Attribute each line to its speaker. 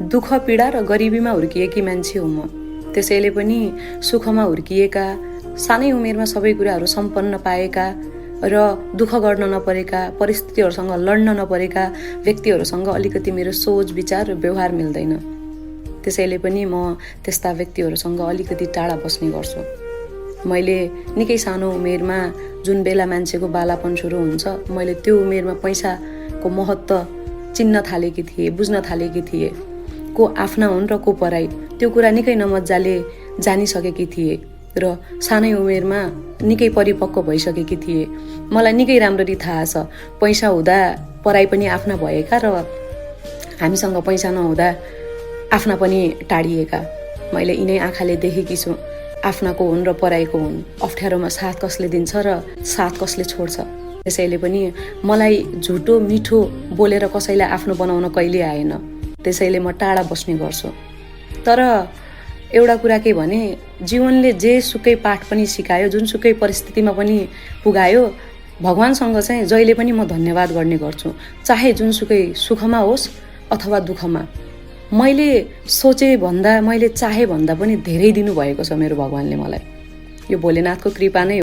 Speaker 1: दुःख पीडा र गरिबीमा हुर्किएकी मान्छे हुँ म। त्यसैले पनि सुखमा हुर्किएका, सानै उमेरमा सबै कुराहरू सम्पन्न पाएका र दुःख गर्न नपरेका, परिस्थितिहरूसँग लड्न नपरेका व्यक्तिहरूसँग अलिकति मेरो सोच विचार र व्यवहार मिल्दैन। त्यसैले पनि म त्यस्ता व्यक्तिहरूसँग अलिकति टाढा बस्ने गर्छु। मैले निकै सानो उमेरमा जुन बेला मान्छेको बालापन सुरु हुन्छ, मैले त्यो उमेरमा पैसाको महत्त्व चिन्न थालेकी थिएँ, बुझ्न थालेकी थिएँ। को आफ्ना हुन् र को पराई, त्यो कुरा निकै नमजाले जानिसकेकी थिएँ र सानै उमेरमा निकै परिपक्व भइसकेकी थिएँ। मलाई निकै राम्ररी थाहा छ, पैसा हुँदा पराई पनि आफ्ना भएका र हामीसँग पैसा नहुँदा आफ्ना पनि टाढिएका। मैले यिनै आँखाले देखेकी छु। आफ्नाको हुन् र पराईको हुन्, अप्ठ्यारोमा साथ कसले दिन्छ र साथ कसले छोड्छ। त्यसैले पनि मलाई झुटो मिठो बोलेर कसैलाई आफ्नो बनाउन कहिले आएन। त्यसैले म टाढा बस्ने गर्छु। तर एउटा कुरा के भने, जीवनले जे सुकै पाठ पनि सिकायो, जुनसुकै परिस्थितिमा पनि पुगायो, भगवानसँग चाहिँ जहिले पनि म धन्यवाद गर्ने गर्छु। चाहे जुनसुकै सुखमा होस् अथवा दुःखमा। मैले सोचे भन्दा, मैले चाहे भन्दा पनि धेरै दिनुभएको छ मेरो भगवानले मलाई। यो भोलेनाथको कृपा नै हो।